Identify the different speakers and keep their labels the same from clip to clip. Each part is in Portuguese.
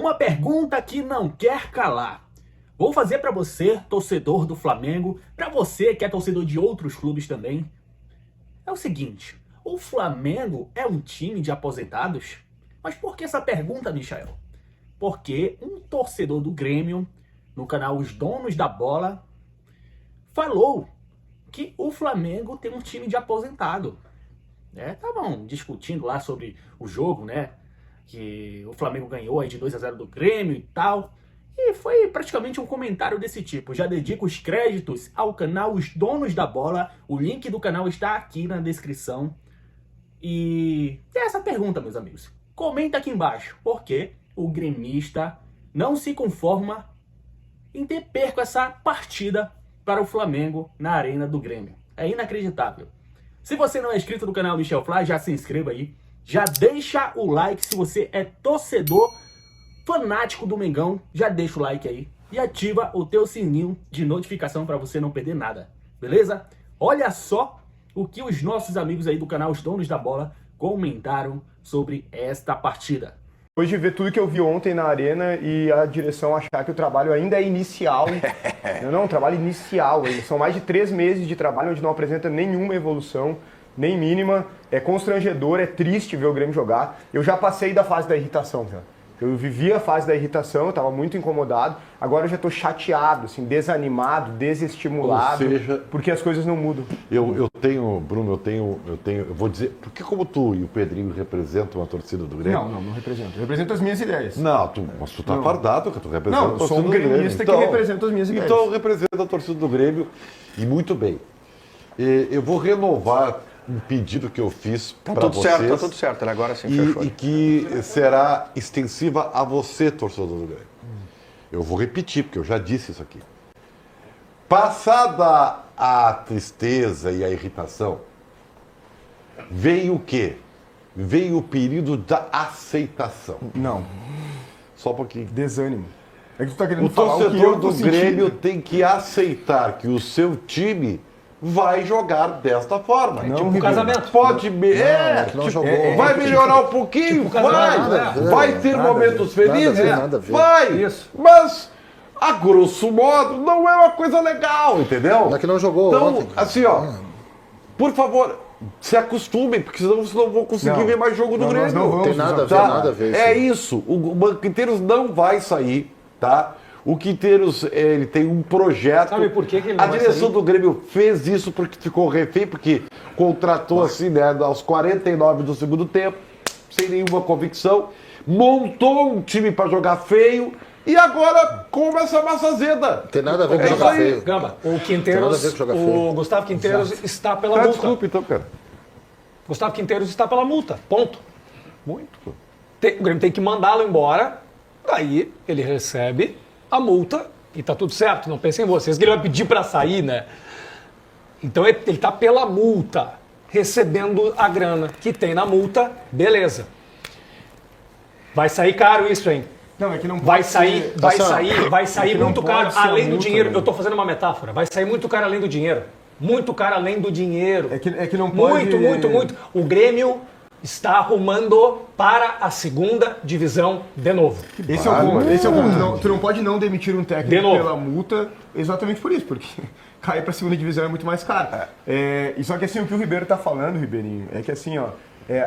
Speaker 1: Uma pergunta que não quer calar. Vou fazer para você, torcedor do Flamengo, para você que é torcedor de outros clubes também. É o seguinte, o Flamengo é um time de aposentados? Mas por que essa pergunta, Michael? Porque um torcedor do Grêmio, no canal Os Donos da Bola, falou que o Flamengo tem um time de aposentado. Estavam discutindo lá sobre o jogo, né? Que o Flamengo ganhou aí de 2-0 do Grêmio e tal. E foi praticamente um comentário desse tipo. Já dedico os créditos ao canal Os Donos da Bola. O link do canal está aqui na descrição. E tem essa pergunta, meus amigos. Comenta aqui embaixo. Por que o gremista não se conforma em ter perco essa partida para o Flamengo na Arena do Grêmio? É inacreditável. Se você não é inscrito no canal Michel Fly, já se inscreva aí. Já deixa o like se você é torcedor fanático do Mengão. Já deixa o like aí e ativa o teu sininho de notificação para você não perder nada. Beleza? Olha só o que os nossos amigos aí do canal Os Donos da Bola comentaram sobre esta partida.
Speaker 2: Hoje ver tudo que eu vi ontem na Arena e a direção achar que o trabalho ainda é inicial. Não, trabalho inicial. São mais de 3 meses de trabalho onde não apresenta nenhuma evolução, nem mínima. É constrangedor, é triste ver o Grêmio jogar. Eu já passei da fase da irritação, já. Eu vivi a fase da irritação, eu estava muito incomodado. Agora eu já estou chateado, assim, desanimado, desestimulado,
Speaker 3: ou seja,
Speaker 2: porque as coisas não mudam.
Speaker 3: Eu tenho, Bruno, eu vou dizer, porque como tu e o Pedrinho representam a torcida do Grêmio...
Speaker 2: Não represento. Eu represento as minhas ideias.
Speaker 3: Não, mas tu tá fardado, que tu representa
Speaker 2: não,
Speaker 3: a torcida
Speaker 2: sou um
Speaker 3: do Grêmio.
Speaker 2: gremista que representa as minhas ideias.
Speaker 3: Então eu represento a torcida do Grêmio e muito bem. Eu vou renovar um pedido que eu fiz para vocês.
Speaker 4: Tá tudo certo, ele agora sim fechou.
Speaker 3: E que será extensiva a você, torcedor do Grêmio. Eu vou repetir, porque eu já disse isso aqui. Passada a tristeza e a irritação, veio o quê? Veio o período da aceitação.
Speaker 2: Não.
Speaker 3: Só um pouquinho.
Speaker 2: Desânimo. É que tu tá querendo
Speaker 3: O
Speaker 2: falar
Speaker 3: torcedor
Speaker 2: o que eu tô
Speaker 3: do Grêmio
Speaker 2: sentindo.
Speaker 3: tem que aceitar que o seu time vai jogar desta forma.
Speaker 2: Não,
Speaker 1: Tipo casamento.
Speaker 3: Pode
Speaker 5: não jogou.
Speaker 3: vai melhorar um pouquinho, vai ter momentos felizes,
Speaker 5: nada a ver.
Speaker 3: vai.
Speaker 1: Isso.
Speaker 3: Mas a grosso modo não é uma coisa legal, entendeu?
Speaker 5: Não é que não jogou
Speaker 3: Então,
Speaker 5: ontem, cara.
Speaker 3: assim, ó, por favor, se acostumem, porque senão vocês não vão conseguir ver mais jogo do Grêmio.
Speaker 2: Nós não vamos,
Speaker 5: Tem nada a ver,
Speaker 3: Tá?
Speaker 5: nada a ver.
Speaker 3: É
Speaker 5: sim.
Speaker 3: isso. O Quinteiros não vai sair, tá? O Quinteiros, ele tem um projeto.
Speaker 1: Sabe por que que ele não
Speaker 3: A
Speaker 1: vai
Speaker 3: direção
Speaker 1: sair?
Speaker 3: do Grêmio fez isso porque ficou refém, porque contratou assim, né, aos 49 do segundo tempo, sem nenhuma convicção, montou um time para jogar feio e agora come essa massa azeda.
Speaker 5: Tem nada a ver com
Speaker 3: É isso
Speaker 5: jogar
Speaker 3: aí.
Speaker 5: feio.
Speaker 1: Gamba, o
Speaker 5: Tem nada a
Speaker 1: Quinteiros,
Speaker 5: ver com jogar feio.
Speaker 1: o Gustavo Quinteiros está pela
Speaker 3: Tá,
Speaker 1: multa.
Speaker 3: desculpa então, cara.
Speaker 1: Gustavo Quinteiros está pela multa, ponto.
Speaker 3: Muito.
Speaker 1: O Grêmio tem que mandá-lo embora, daí ele recebe a multa e tá tudo certo. Não pensem em vocês que ele vai pedir para sair, né? Então ele tá pela multa, recebendo a grana que tem na multa, beleza. Vai sair caro isso, hein?
Speaker 2: Não, é que não pode
Speaker 1: Vai sair,
Speaker 2: ser-
Speaker 1: vai sair
Speaker 2: que não
Speaker 1: muito
Speaker 2: pode
Speaker 1: caro
Speaker 2: ser a
Speaker 1: além do
Speaker 2: multa,
Speaker 1: dinheiro.
Speaker 2: né?
Speaker 1: Eu tô fazendo uma metáfora. Vai sair muito caro além do dinheiro. Muito caro além do dinheiro.
Speaker 2: É que não pode...
Speaker 1: Muito. O Grêmio está arrumando para a segunda divisão de novo.
Speaker 2: Esse é o ponto. Não, tu não pode não demitir um
Speaker 1: De
Speaker 2: técnico
Speaker 1: novo.
Speaker 2: pela multa exatamente por isso, porque cair pra segunda divisão é muito mais caro. E só que assim, o que o Ribeiro tá falando, Ribeirinho, é que assim, ó,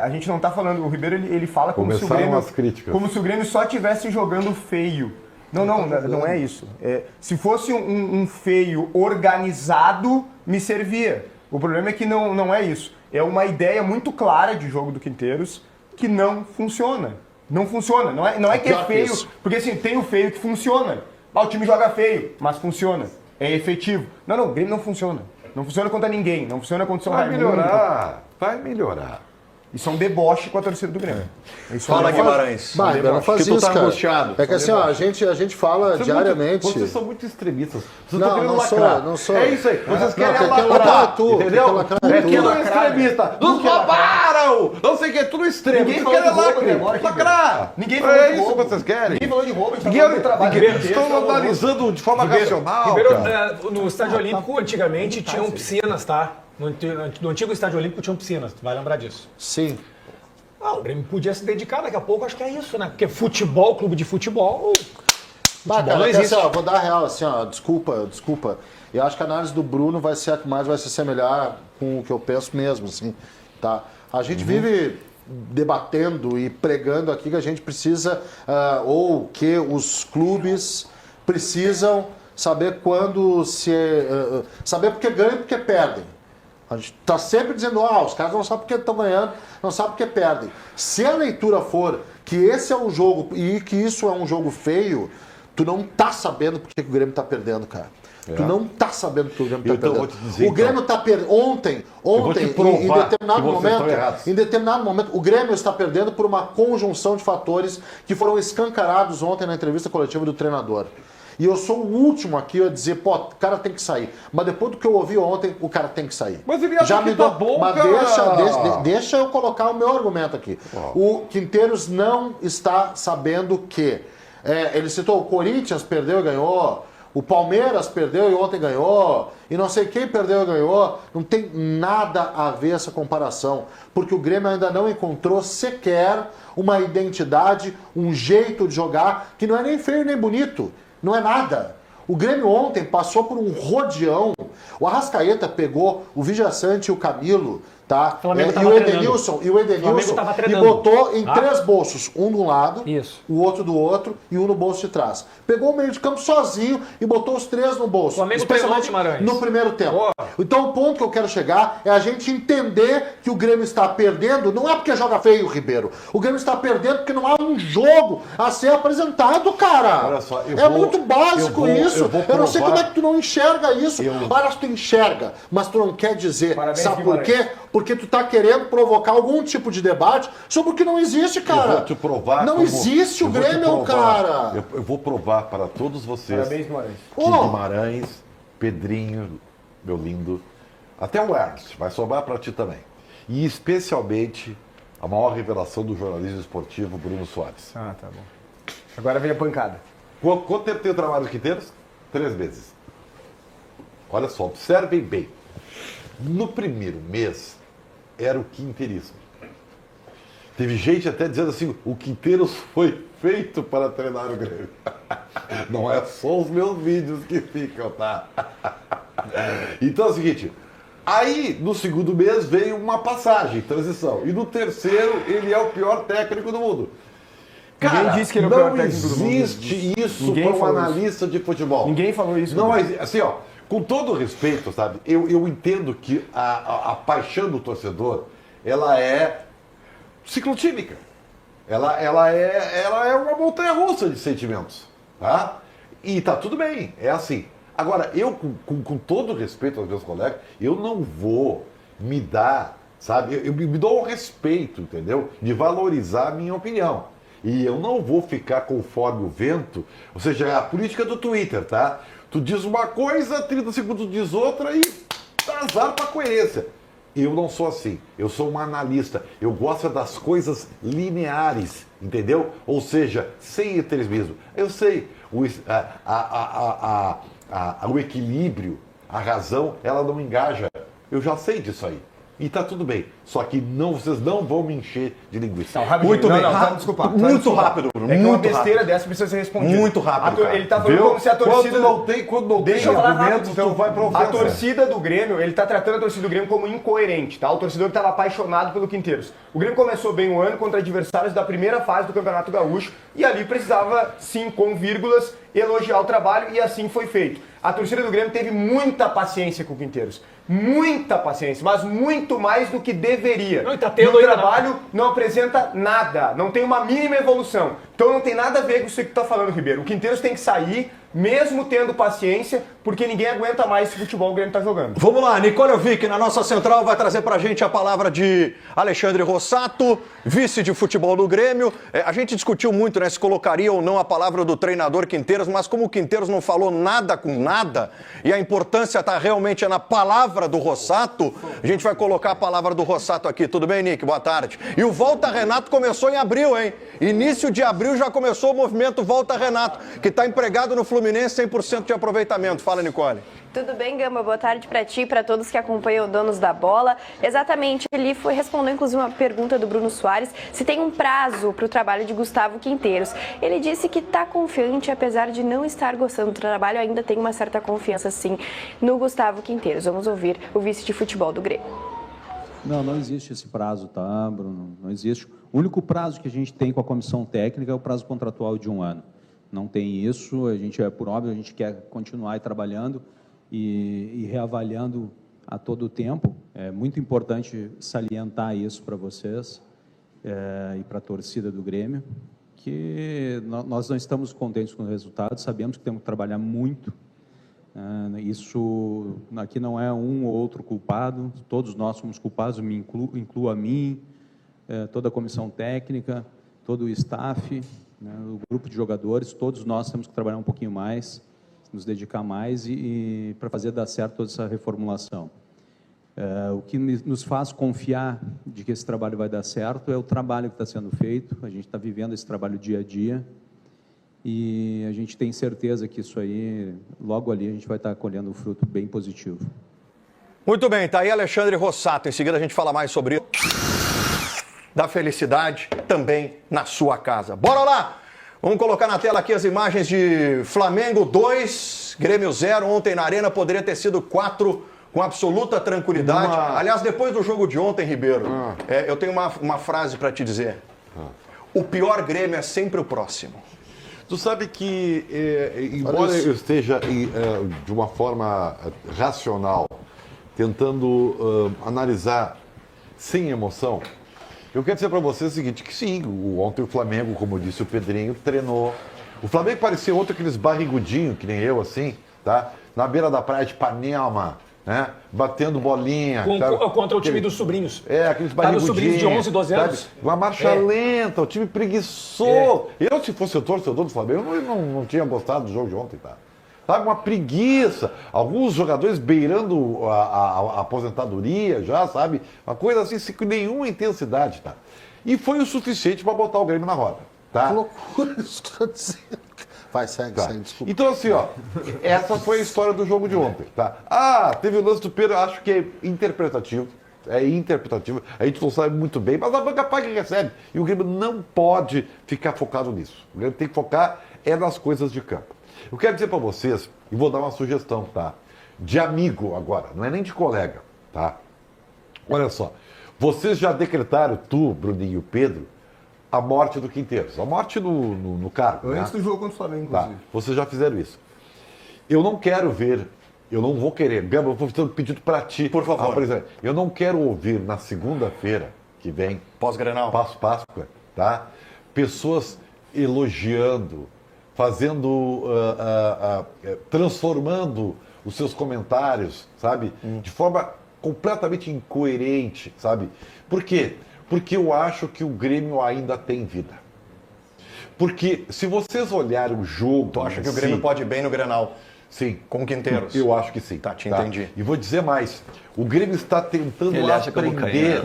Speaker 2: a gente não tá falando, o Ribeiro ele fala como se o
Speaker 3: Começaram
Speaker 2: Grêmio,
Speaker 3: as críticas.
Speaker 2: como se o Grêmio só estivesse jogando feio. Não é isso. Se fosse um feio organizado, me servia. O problema é que não é isso. É uma ideia muito clara de jogo do Quinteiros que não funciona. Não funciona. Não é que é
Speaker 5: pior que
Speaker 2: feio,
Speaker 5: isso.
Speaker 2: porque assim, tem o feio que funciona. O time joga feio, mas funciona. É efetivo. Não, o Grêmio não funciona. Não funciona contra ninguém. Não funciona contra o São
Speaker 3: Vai
Speaker 2: Raimundo.
Speaker 3: melhorar, vai melhorar.
Speaker 2: Isso é um deboche com a torcida do Grêmio. Isso é um
Speaker 4: Fala,
Speaker 2: deboche.
Speaker 4: Guimarães.
Speaker 5: Bah, não faz
Speaker 4: que tu
Speaker 5: isso,
Speaker 4: tá
Speaker 5: cara.
Speaker 4: angustiado.
Speaker 5: É que assim, ó, a gente fala diariamente.
Speaker 3: Vocês são muito extremistas. Vocês
Speaker 5: Não,
Speaker 3: estão querendo
Speaker 5: não sou,
Speaker 3: lacrar.
Speaker 5: não sou.
Speaker 3: É isso aí. Vocês querem
Speaker 5: quem quer
Speaker 3: lacrar.
Speaker 5: lacrar é tu, quem
Speaker 3: entendeu?
Speaker 5: quer lacrar é
Speaker 3: É
Speaker 5: tu.
Speaker 3: tudo extremista. Nos roubaram! Não sei o que, é tudo extremo.
Speaker 2: Ninguém
Speaker 3: Vocês
Speaker 2: falou
Speaker 3: querem
Speaker 2: de roubo até
Speaker 3: lacre.
Speaker 2: agora,
Speaker 3: Lacrar.
Speaker 2: Ninguém falou
Speaker 3: É
Speaker 2: de
Speaker 3: isso
Speaker 2: roubo.
Speaker 3: que vocês querem.
Speaker 2: Ninguém falou de roubo, a gente tá
Speaker 3: Ninguém-
Speaker 2: falando de trabalho.
Speaker 3: ninguém-
Speaker 2: Ninguém
Speaker 3: Estão
Speaker 2: falou de
Speaker 3: analisando de forma racional.
Speaker 1: Ribeiro,
Speaker 3: cara.
Speaker 1: no Estádio Olímpico, antigamente, tinham piscinas, tá? No antigo Estádio Olímpico tinham piscinas, tu vai lembrar disso.
Speaker 5: Sim.
Speaker 6: O Grêmio podia se dedicar daqui a pouco, acho que é isso, né? Porque futebol, clube de futebol...
Speaker 5: Cara,
Speaker 6: não existe.
Speaker 5: vou dar a real, assim, ó, desculpa. Eu acho que a análise do Bruno vai ser a que mais vai se assemelhar com o que eu penso mesmo, assim, tá? A gente vive debatendo e pregando aqui que a gente precisa, ou que os clubes precisam saber quando saber porque ganham e porque perdem. A gente está sempre dizendo, os caras não sabem porque estão ganhando, não sabem porque perdem. Se a leitura for que esse é um jogo e que isso é um jogo feio, tu não tá sabendo porque que o Grêmio tá perdendo, cara. Tu não tá sabendo porque o Grêmio tá perdendo.
Speaker 3: Vou te dizer,
Speaker 5: o Grêmio tá perdendo. Ontem, em determinado momento, o Grêmio está perdendo por uma conjunção de fatores que foram escancarados ontem na entrevista coletiva do treinador. E eu sou o último aqui a dizer, o cara tem que sair. Mas depois do que eu ouvi ontem, o cara tem que sair.
Speaker 3: Mas ele acha que tá bom,
Speaker 5: mas
Speaker 3: cara.
Speaker 5: deixa eu colocar o meu argumento aqui. O Quinteiros não está sabendo que... ele citou o Corinthians perdeu e ganhou, o Palmeiras perdeu e ontem ganhou, e não sei quem perdeu e ganhou. Não tem nada a ver essa comparação, porque o Grêmio ainda não encontrou sequer uma identidade, um jeito de jogar que não é nem feio nem bonito, não é nada. O Grêmio ontem passou por um rodeão. O Arrascaeta pegou o Vijaçante e o Camilo, tá? E o Edenilson, e botou em 3 bolsos, um de um lado, o outro do outro e um no bolso de trás. Pegou o meio de campo sozinho e botou os 3 no bolso. Especialmente no primeiro tempo. Então o ponto que eu quero chegar é a gente entender que o Grêmio está perdendo, não é porque joga feio, Ribeiro. O Grêmio está perdendo porque não há um jogo a ser apresentado, cara.
Speaker 3: Olha só,
Speaker 5: muito básico isso. Eu não sei como é que tu não enxerga isso. Olha, tu enxerga, mas tu não quer dizer.
Speaker 2: Parabéns,
Speaker 5: sabe por quê? Porque tu tá querendo provocar algum tipo de debate sobre o que não existe, cara.
Speaker 3: Eu vou te provar.
Speaker 5: Não existe o Grêmio, cara.
Speaker 3: Eu vou provar para todos vocês.
Speaker 2: Parabéns, Guimarães.
Speaker 3: Que Guimarães, Pedrinho, meu lindo, até o Ernst, vai sobrar para ti também. E especialmente a maior revelação do jornalismo esportivo, Bruno Soares.
Speaker 2: Tá bom. Agora vem a pancada.
Speaker 3: Quanto tempo tem o trabalho dos Quinteiros? 3 meses. Olha só, observem bem. No primeiro mês, era o quinteirismo. Teve gente até dizendo assim, o Quinteiros foi feito para treinar o Grêmio. Não é só os meus vídeos que ficam, tá? Então é o seguinte, aí no segundo mês veio uma passagem, transição. E no terceiro, ele é o pior técnico do mundo. Cara,
Speaker 2: ninguém disse que ele é o pior técnico do mundo.
Speaker 3: Não existe isso para um analista de futebol.
Speaker 2: Ninguém falou isso.
Speaker 3: Não, mas assim, ó, com todo respeito, sabe, eu entendo que a paixão do torcedor, ela é ciclotímica. Ela é uma montanha-russa de sentimentos, tá? E tá tudo bem, é assim. Agora, eu, com todo respeito aos meus colegas, eu não vou me dar, sabe, eu me dou o respeito, entendeu? De valorizar a minha opinião. E eu não vou ficar conforme o vento, ou seja, é a política do Twitter, tá? Tu diz uma coisa, 30 segundos diz outra e dá azar pra coerência. Eu não sou assim, eu sou um analista, eu gosto das coisas lineares, entendeu? Ou seja, sem eternismo. Eu sei, o equilíbrio, a razão, ela não engaja. Eu já sei disso aí. E tá tudo bem. Só que vocês não vão me encher de linguiça.
Speaker 2: Muito bem. Desculpa.
Speaker 7: Muito rápido, Bruno.
Speaker 2: É que uma
Speaker 7: Muito
Speaker 2: besteira
Speaker 7: rápido.
Speaker 2: dessa precisa ser respondida.
Speaker 7: Muito rápido, cara.
Speaker 2: Ele tá falando como se a torcida...
Speaker 3: Quando não tem
Speaker 2: Deixa eu falar rápido,
Speaker 3: argumentos,
Speaker 2: então.
Speaker 3: tu vai pra ofensa.
Speaker 2: A torcida do Grêmio, ele tá tratando a torcida do Grêmio como incoerente, tá? O torcedor estava apaixonado pelo Quinteiros. O Grêmio começou bem o ano contra adversários da primeira fase do Campeonato Gaúcho e ali precisava, sim, com vírgulas, elogiar o trabalho e assim foi feito. A torcida do Grêmio teve muita paciência com o Quinteiros. Muita paciência, mas muito mais do que deveria.
Speaker 6: Não, e tá tendo
Speaker 2: o
Speaker 6: ainda
Speaker 2: trabalho não apresenta nada, não tem uma mínima evolução. Então não tem nada a ver com isso que tu tá falando, Ribeiro. O Quinteiros tem que sair, mesmo tendo paciência, porque ninguém aguenta mais esse futebol que o Grêmio tá jogando.
Speaker 7: Vamos lá, Nicole Vick, na nossa central, vai trazer pra gente a palavra de Alexandre Rossato, vice de futebol do Grêmio. A gente discutiu muito, né, se colocaria ou não a palavra do treinador Quinteiros, mas como o Quinteiros não falou nada com nada, e a importância tá realmente na palavra do Rossato, a gente vai colocar a palavra do Rossato aqui. Tudo bem, Nick? Boa tarde. E o Volta Renato começou em abril, hein? Início de abril abriu e já começou o movimento Volta Renato, que está empregado no Fluminense, 100% de aproveitamento. Fala, Nicole.
Speaker 8: Tudo bem, Gamba? Boa tarde para ti e para todos que acompanham o Donos da Bola. Exatamente, ele respondeu inclusive uma pergunta do Bruno Soares, se tem um prazo para o trabalho de Gustavo Quinteiros. Ele disse que está confiante, apesar de não estar gostando do trabalho, ainda tem uma certa confiança sim no Gustavo Quinteiros. Vamos ouvir o vice de futebol do Grêmio.
Speaker 9: Não existe esse prazo, tá, Bruno? Não existe. O único prazo que a gente tem com a comissão técnica é o prazo contratual de 1 ano. Não tem isso, a gente, por óbvio, a gente quer continuar trabalhando e reavaliando a todo o tempo. É muito importante salientar isso para vocês e para a torcida do Grêmio, que nós não estamos contentes com o resultado, sabemos que temos que trabalhar muito. Isso aqui não é um ou outro culpado, todos nós somos culpados, me incluo a mim, toda a comissão técnica, todo o staff, o grupo de jogadores, todos nós temos que trabalhar um pouquinho mais, nos dedicar mais e para fazer dar certo toda essa reformulação. O que nos faz confiar de que esse trabalho vai dar certo é o trabalho que está sendo feito, a gente está vivendo esse trabalho dia a dia e a gente tem certeza que isso aí, logo ali, a gente vai estar colhendo um fruto bem positivo.
Speaker 7: Muito bem, tá aí Alexandre Rossato. Em seguida a gente fala mais sobre da felicidade também na sua casa. Bora lá! Vamos colocar na tela aqui as imagens de Flamengo 2, Grêmio 0. Ontem na Arena poderia ter sido 4 com absoluta tranquilidade. Aliás, depois do jogo de ontem, Ribeiro, eu tenho uma frase para te dizer. O pior Grêmio é sempre o próximo.
Speaker 3: Tu sabe que, embora eu esteja de uma forma racional, tentando analisar sem emoção, eu quero dizer para você o seguinte, que sim, ontem o Flamengo, como disse o Pedrinho, treinou. O Flamengo parecia ontem aqueles barrigudinhos, que nem eu, assim, tá? Na beira da praia de Ipanema, né? Batendo bolinha.
Speaker 6: Contra o time dos sobrinhos.
Speaker 3: Aqueles barrigudinhos.
Speaker 6: Dos sobrinhos de 11, 12 anos.
Speaker 3: Sabe? Uma marcha lenta, o time preguiçoso. Eu, se fosse o torcedor do Flamengo, eu não tinha gostado do jogo de ontem, tá? Sabe, uma preguiça, alguns jogadores beirando a aposentadoria já, sabe? Uma coisa assim, sem nenhuma intensidade, tá? E foi o suficiente para botar o Grêmio na roda, tá?
Speaker 5: Que loucura isso que eu tô dizendo. Vai, segue, desculpa.
Speaker 3: Então assim, ó, essa foi a história do jogo de ontem, tá? Teve o lance do Pedro, acho que é interpretativo, a gente não sabe muito bem, mas a banca paga e recebe. E o Grêmio não pode ficar focado nisso. O Grêmio tem que focar nas coisas de campo. Eu quero dizer para vocês, e vou dar uma sugestão, tá? De amigo agora, não é nem de colega, tá? Olha só, vocês já decretaram, tu, Bruninho e o Pedro, a morte do Quinteiros, a morte no cargo,
Speaker 2: Antes do jogo contra o Flamengo,
Speaker 3: tá?
Speaker 2: inclusive.
Speaker 3: Vocês já fizeram isso. Eu não quero ver, eu não vou querer, Gamba, eu vou fazer um pedido para ti.
Speaker 7: Por favor.
Speaker 3: Por exemplo, eu não quero ouvir na segunda-feira que vem,
Speaker 7: Pós-Grenal.
Speaker 3: Páscoa, tá? Pessoas elogiando, fazendo, transformando os seus comentários, sabe? De forma completamente incoerente, sabe? Por quê? Porque eu acho que o Grêmio ainda tem vida. Porque se vocês olharem o jogo...
Speaker 7: Tu acha que o Grêmio pode ir bem no Grenal?
Speaker 3: Sim.
Speaker 7: Com o Quinteiros?
Speaker 3: Eu acho que sim.
Speaker 7: Tá, te entendi.
Speaker 3: E vou dizer mais. O Grêmio está tentando aprender.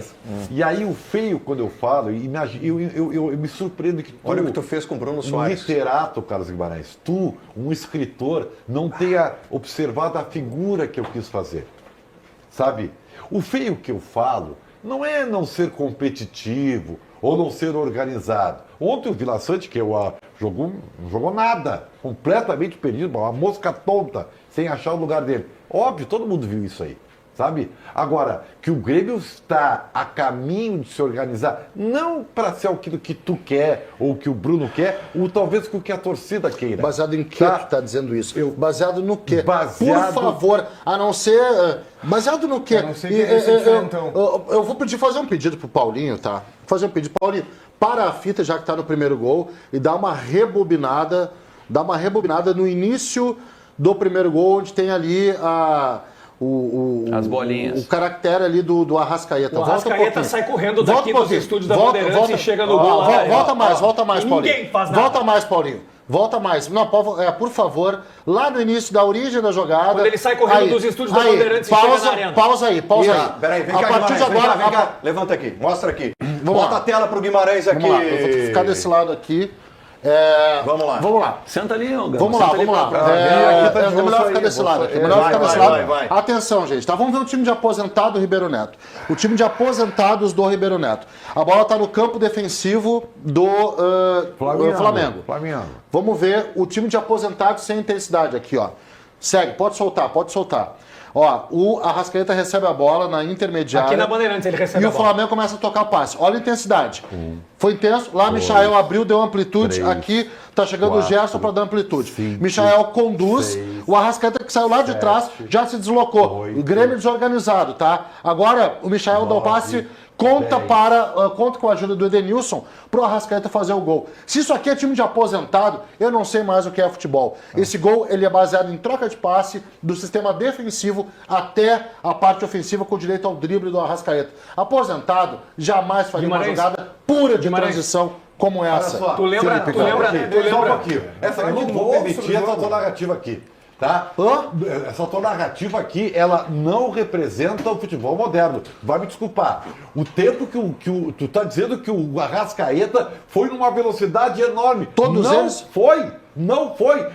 Speaker 3: E aí o feio, quando eu falo, eu me surpreendo que tu...
Speaker 7: Olha o que tu fez com o Bruno Soares.
Speaker 3: Um literato, Carlos Guimarães. Tu, um escritor, não tenha observado a figura que eu quis fazer. Sabe? O feio que eu falo não é não ser competitivo ou não ser organizado. Ontem o Vila Sante, que não jogou nada, completamente perdido, uma mosca tonta, sem achar o lugar dele. Óbvio, todo mundo viu isso aí, sabe? Agora, que o Grêmio está a caminho de se organizar, não para ser aquilo que tu quer, ou que o Bruno quer, ou talvez o que a torcida queira.
Speaker 5: Baseado em que tu tá dizendo isso? Baseado no quê?
Speaker 3: Baseado...
Speaker 5: Por favor, a não ser... Baseado no quê?
Speaker 2: A não ser que é então.
Speaker 5: Eu vou fazer um pedido pro Paulinho, tá? Fazer um pedido. Paulinho, para a fita, já que tá no primeiro gol, e dá uma rebobinada no início do primeiro gol, onde tem ali
Speaker 10: as bolinhas.
Speaker 5: O caractere ali do Arrascaeta.
Speaker 6: O Arrascaeta sai correndo daqui dos estúdios da Bandeirantes e chega no gol.
Speaker 5: Volta mais, Paulinho.
Speaker 6: Ninguém faz nada.
Speaker 5: Volta mais, Paulinho. Volta mais. Não, por favor, lá no início da origem da jogada.
Speaker 6: Quando ele sai correndo dos estúdios da Bandeirantes e chega na arena.
Speaker 5: Pausa aí.
Speaker 7: Peraí, vem cá, Guimarães, vem cá. Levanta aqui, mostra aqui. Bota a tela pro Guimarães aqui.
Speaker 5: Vamos lá, eu vou ficar desse lado aqui.
Speaker 7: Vamos lá.
Speaker 5: Vamos lá.
Speaker 10: Senta ali, Gama.
Speaker 5: Vamos lá. É melhor ficar desse lado aqui.
Speaker 7: Vai.
Speaker 5: Atenção, gente. Tá, vamos ver o time de aposentado do Ribeirão Neto. O time de aposentados do Ribeirão Neto. A bola tá no campo defensivo do Flamengo. Vamos ver o time de aposentados sem intensidade aqui, ó. Segue, pode soltar. Ó, o Arrascaeta recebe a bola na intermediária.
Speaker 6: Aqui na Bandeirantes ele recebe a bola.
Speaker 5: E o Flamengo começa a tocar passe. Olha a intensidade. Foi intenso. Lá, Michael abriu, deu amplitude. Aqui tá chegando o Gerson para dar amplitude. Michael conduz. O Arrascaeta que saiu lá de trás já se deslocou. O Grêmio desorganizado, tá? Agora o Michael dá o passe. Conta com a ajuda do Edenilson pro Arrascaeta fazer o gol. Se isso aqui é time de aposentado, eu não sei mais o que é futebol. Esse gol ele é baseado em troca de passe do sistema defensivo até a parte ofensiva com direito ao drible do Arrascaeta. Aposentado jamais faria uma jogada pura de transição como essa.
Speaker 3: Olha só,
Speaker 6: Tu lembra?
Speaker 3: Só um pouquinho. Eu não vou permitir essa tua narrativa aqui. Tá? Essa tua narrativa aqui, ela não representa o futebol moderno. Vai me desculpar. O tempo que tu tá dizendo que o Arrascaeta foi numa velocidade enorme.
Speaker 5: Todos
Speaker 3: não
Speaker 5: eles?
Speaker 3: Não foi.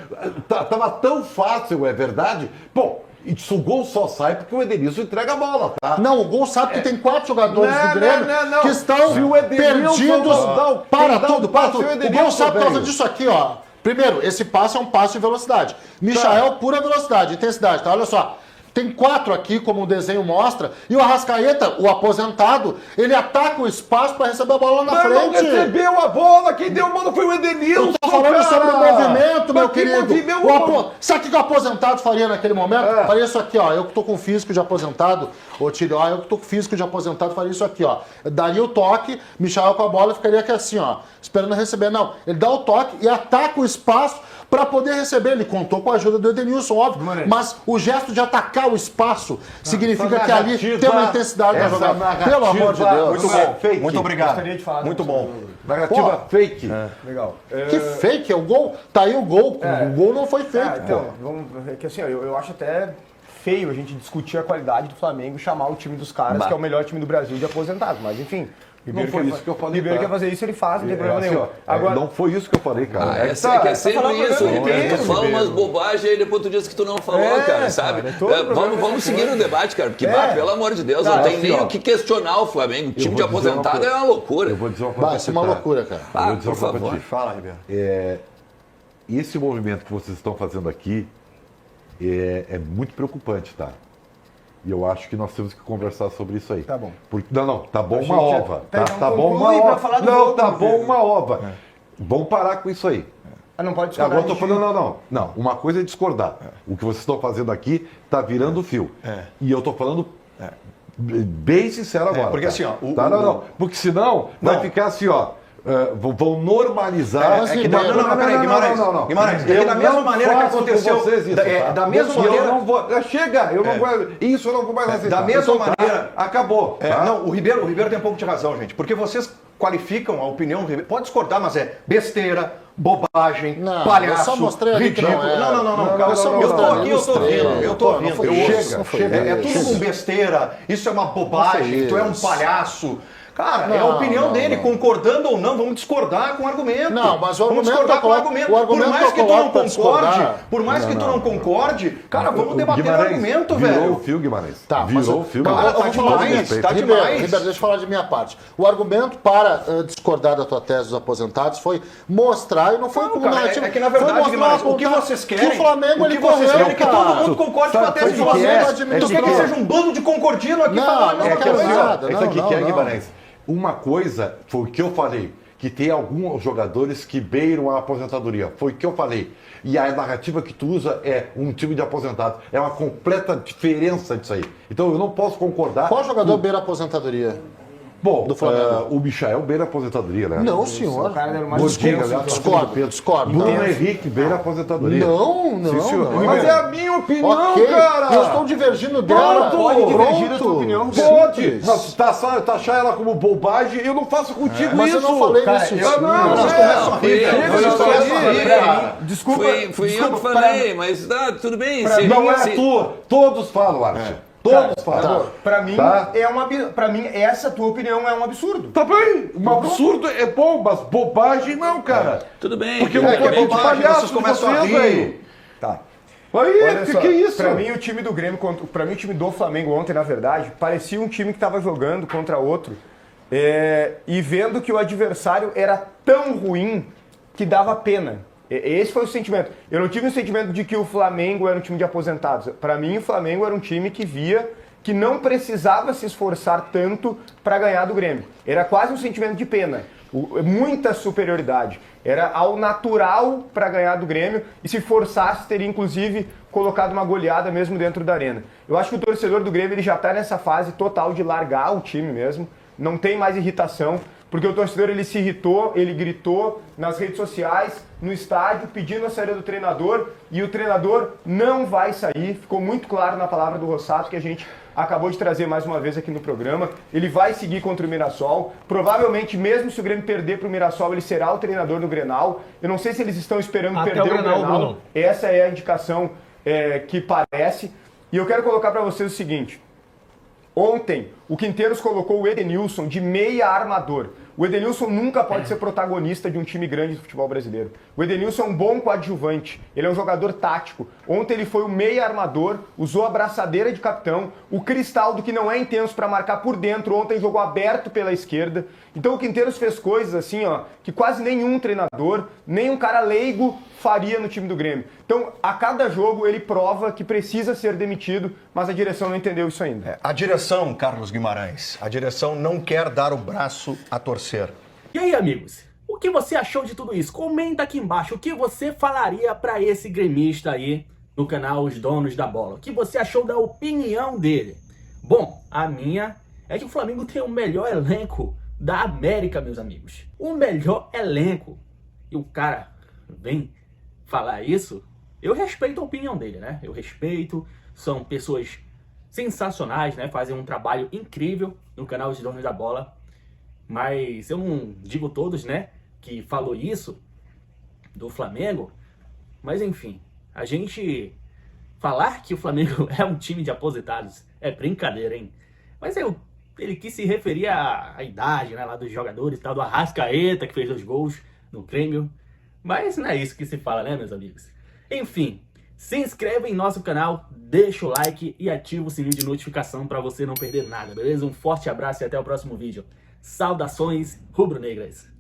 Speaker 3: Tava tão fácil, é verdade. Bom, o gol só sai porque o Edenilson entrega a bola, tá?
Speaker 5: Não, o gol sabe que tem 4 jogadores do Grêmio que estão perdidos. Para tudo. O gol sabe por causa disso aqui, ó. Primeiro, esse passe é um passe de velocidade. Michael, pura velocidade, intensidade, tá? Olha só. Tem 4 aqui, como o desenho mostra, e o Arrascaeta, o aposentado, ele ataca o espaço para receber a bola lá na frente.
Speaker 3: Não recebeu a bola, quem deu a bola foi o Edenilson.
Speaker 5: Eu tô falando sobre o movimento, meu querido.
Speaker 3: Movimento?
Speaker 5: Sabe o que o aposentado faria naquele momento? Faria isso aqui, ó. Eu que tô com físico de aposentado, ô Tílio, ó, eu que tô com físico de aposentado, faria isso aqui, ó. Eu daria o toque, Michael com a bola e ficaria aqui assim, ó, esperando receber. Não, ele dá o toque e ataca o espaço para poder receber. Ele contou com a ajuda do Edenilson, óbvio, mas o gesto de atacar o espaço significa que ali tem uma intensidade na jogada. Pelo amor de Deus.
Speaker 7: Muito bom.
Speaker 3: Fake.
Speaker 7: Muito obrigado.
Speaker 2: Gostaria de falar
Speaker 7: Muito bom.
Speaker 3: Narrativa fake.
Speaker 2: Legal.
Speaker 5: Que fake? É o gol. Tá aí o gol. O gol não foi feito.
Speaker 2: Então, é que assim, eu acho até feio a gente discutir a qualidade do Flamengo e chamar o time dos caras, que é o melhor time do Brasil, de aposentados. Mas enfim,
Speaker 3: Não foi isso que eu falei.
Speaker 2: Ribeiro quer fazer isso, ele faz, não tem problema
Speaker 3: assim,
Speaker 2: nenhum.
Speaker 3: ó,
Speaker 2: Agora,
Speaker 3: não foi isso que eu falei, cara.
Speaker 10: É sempre isso. Tu fala umas bobagens e depois tu diz que tu não falou, cara, sabe? Vamos seguir o debate, cara, porque, pelo amor de Deus, não tem nem o que questionar o Flamengo. O time de aposentado é uma loucura.
Speaker 3: Eu vou dizer uma coisa.
Speaker 5: Vai ser uma loucura, cara.
Speaker 3: Eu vou dizer
Speaker 10: por
Speaker 3: uma coisa
Speaker 10: favor.
Speaker 3: pra ti.
Speaker 7: Fala, Ribeiro.
Speaker 3: Esse movimento que vocês estão fazendo aqui é muito preocupante, tá? E eu acho que nós temos que conversar sobre isso aí.
Speaker 2: Tá bom.
Speaker 3: Tá bom uma
Speaker 2: Achei que
Speaker 3: ova.
Speaker 2: já-
Speaker 3: Tá bom uma
Speaker 2: conclui pra
Speaker 3: ova.
Speaker 2: falar do
Speaker 3: Não,
Speaker 2: jogo,
Speaker 3: tá
Speaker 2: meu
Speaker 3: bom
Speaker 2: filho.
Speaker 3: uma ova. Vamos parar com isso aí.
Speaker 2: não pode discordar.
Speaker 3: Agora eu tô falando, não. Uma coisa é discordar. O que vocês estão fazendo aqui tá virando fio. E eu tô falando bem sincero agora.
Speaker 7: porque
Speaker 3: tá?
Speaker 7: assim, ó,
Speaker 3: Não. Porque senão vai ficar assim, ó. Vão normalizar.
Speaker 7: Peraí, Guimarães. Guimarães, é que da mesma maneira que aconteceu. Da mesma maneira.
Speaker 3: Eu não vou. Chega, eu não vou. Isso eu não vou mais aceitar.
Speaker 7: Da mesma maneira.
Speaker 3: Acabou. Tá?
Speaker 7: Não, o Ribeiro tem um pouco de razão, gente. Porque vocês qualificam a opinião do Ribeiro. Pode discordar, mas é besteira, bobagem,
Speaker 5: Não,
Speaker 7: palhaço,
Speaker 5: eu só mostrei ali que
Speaker 7: ridículo.
Speaker 5: não é.
Speaker 7: Não, calma.
Speaker 5: Eu só
Speaker 7: Eu tô
Speaker 5: mostrei,
Speaker 7: aqui, eu tô ouvindo.
Speaker 3: Chega.
Speaker 7: É tudo com besteira, isso é uma bobagem, tu é um palhaço. Cara, é a opinião dele, concordando ou não, vamos discordar com o argumento.
Speaker 5: Não, mas o
Speaker 7: vamos
Speaker 5: argumento
Speaker 7: discordar
Speaker 5: que
Speaker 7: com o
Speaker 5: eu
Speaker 7: argumento.
Speaker 5: coloco- o
Speaker 7: Por
Speaker 5: argumento
Speaker 7: mais
Speaker 5: que eu
Speaker 7: que tu não
Speaker 5: coloco pra
Speaker 7: concorde,
Speaker 5: discordar-
Speaker 7: por mais que tu não concorde, cara, vamos debater o
Speaker 3: Guimarães,
Speaker 7: argumento,
Speaker 3: virou
Speaker 7: velho.
Speaker 3: o fio, Guimarães.
Speaker 5: Tá,
Speaker 3: virou o fio.
Speaker 5: mas
Speaker 7: Cara,
Speaker 5: eu vou
Speaker 7: tá
Speaker 5: falar
Speaker 7: demais,
Speaker 5: respeito.
Speaker 7: tá
Speaker 5: Ribeiro,
Speaker 7: demais.
Speaker 5: Ribeiro, deixa eu falar de minha parte. O argumento para discordar da tua tese dos aposentados foi mostrar, e não foi
Speaker 7: Não,
Speaker 5: como
Speaker 7: cara,
Speaker 5: narrativa,
Speaker 7: é que na
Speaker 5: foi
Speaker 7: verdade,
Speaker 5: mostrar,
Speaker 7: Guimarães, o que
Speaker 5: apontar
Speaker 7: vocês querem,
Speaker 5: que o Flamengo
Speaker 7: o que
Speaker 5: ele
Speaker 7: vocês
Speaker 5: correu,
Speaker 7: querem é que
Speaker 5: cara.
Speaker 7: todo mundo concorde com a tese de
Speaker 5: sabe o que
Speaker 7: vocês.
Speaker 5: é?
Speaker 7: Tu quer que seja um bando de concordino aqui falando, não,
Speaker 5: é que
Speaker 7: quero
Speaker 5: assim,
Speaker 7: isso.
Speaker 5: nada.
Speaker 3: Isso aqui
Speaker 5: Não,
Speaker 3: que é,
Speaker 5: não.
Speaker 3: Guimarães. Uma coisa foi o que eu falei, que tem alguns jogadores que beiram a aposentadoria. Foi o que eu falei. E a narrativa que tu usa é um time de aposentados. É uma completa diferença disso aí. Então eu não posso concordar.
Speaker 5: Qual jogador beira a aposentadoria?
Speaker 3: Bom,
Speaker 5: do Flamengo?
Speaker 3: o Michael beira a aposentadoria, né?
Speaker 5: Não, senhor.
Speaker 2: O cara era mais
Speaker 3: Gordinho,
Speaker 2: intenso.
Speaker 3: aliás,
Speaker 5: Discordo.
Speaker 3: Bruno Henrique beira a aposentadoria.
Speaker 5: Não.
Speaker 3: Mas é a minha opinião,
Speaker 5: Ok,
Speaker 3: cara!
Speaker 5: eu estou divergindo dela.
Speaker 2: Pode divergir a tua opinião.
Speaker 3: Pode! Não, se taxar ela como bobagem, eu não faço contigo
Speaker 5: Mas
Speaker 3: isso!
Speaker 5: eu não falei
Speaker 2: Cara,
Speaker 5: isso.
Speaker 3: Eu não,
Speaker 10: Fui eu que falei, mas tá, tudo bem.
Speaker 3: Não é tu, todos falam, Arte. Todos fazem.
Speaker 2: Tá. Pra mim,
Speaker 3: Tá.
Speaker 2: pra mim, essa tua opinião é um absurdo.
Speaker 3: Tá bem, um absurdo é bom, mas bobagem não, cara.
Speaker 10: Tudo bem.
Speaker 3: Porque
Speaker 10: tudo
Speaker 3: eu
Speaker 10: bem.
Speaker 3: tô de
Speaker 5: bobagem,
Speaker 3: palhaço
Speaker 5: vocês
Speaker 3: de
Speaker 5: começam a
Speaker 3: vocês,
Speaker 5: rir.
Speaker 3: velho.
Speaker 2: Tá.
Speaker 3: Aí,
Speaker 2: Olha só,
Speaker 3: que é isso?
Speaker 2: pra mim o time do Grêmio, pra mim o time do Flamengo ontem, na verdade, parecia um time que tava jogando contra outro e vendo que o adversário era tão ruim que dava pena. Esse foi o sentimento. Eu não tive o sentimento de que o Flamengo era um time de aposentados. Pra mim o Flamengo era um time que via que não precisava se esforçar tanto para ganhar do Grêmio. Era quase um sentimento de pena. Muita superioridade. Era ao natural para ganhar do Grêmio e se forçasse teria inclusive colocado uma goleada mesmo dentro da arena. Eu acho que o torcedor do Grêmio ele já está nessa fase total de largar o time mesmo, não tem mais irritação, porque o torcedor ele se irritou, ele gritou nas redes sociais, no estádio, pedindo a saída do treinador e o treinador não vai sair. Ficou muito claro na palavra do Rossato que a gente acabou de trazer mais uma vez aqui no programa. Ele vai seguir contra o Mirassol. Provavelmente, mesmo se o Grêmio perder para o Mirassol, ele será o treinador do Grenal. Eu não sei se eles estão esperando
Speaker 6: Até
Speaker 2: perder
Speaker 6: o Grenal, Bruno.
Speaker 2: Essa é a indicação que parece. E eu quero colocar para vocês o seguinte. Ontem, o Quinteiros colocou o Edenilson de meia armador. O Edenilson nunca pode ser protagonista de um time grande do futebol brasileiro. O Edenilson é um bom coadjuvante, ele é um jogador tático. Ontem ele foi o meia armador, usou a braçadeira de capitão, o Cristaldo, que não é intenso para marcar por dentro, ontem jogou aberto pela esquerda. Então o Quinteiros fez coisas assim, ó, que quase nenhum treinador, nem um cara leigo faria no time do Grêmio. Então, a cada jogo ele prova que precisa ser demitido, mas a direção não entendeu isso ainda.
Speaker 7: A direção, Carlos Guimarães, a direção não quer dar o braço a torcer.
Speaker 1: E aí, amigos? O que você achou de tudo isso? Comenta aqui embaixo o que você falaria para esse gremista aí no canal Os Donos da Bola. O que você achou da opinião dele? Bom, a minha é que o Flamengo tem o melhor elenco da América, meus amigos. O melhor elenco. E o cara vem falar isso, eu respeito a opinião dele, né? Eu respeito, são pessoas sensacionais, né? Fazem um trabalho incrível no canal Os Donos da Bola. Mas eu não digo todos, né, que falou isso do Flamengo. Mas enfim, a gente falar que o Flamengo é um time de aposentados é brincadeira, hein? Mas ele quis se referir à idade, né, lá dos jogadores e tal, do Arrascaeta, que fez 2 gols no Grêmio. Mas não é isso que se fala, né, meus amigos? Enfim, se inscreve em nosso canal, deixa o like e ativa o sininho de notificação para você não perder nada, beleza? Um forte abraço e até o próximo vídeo. Saudações rubro-negras!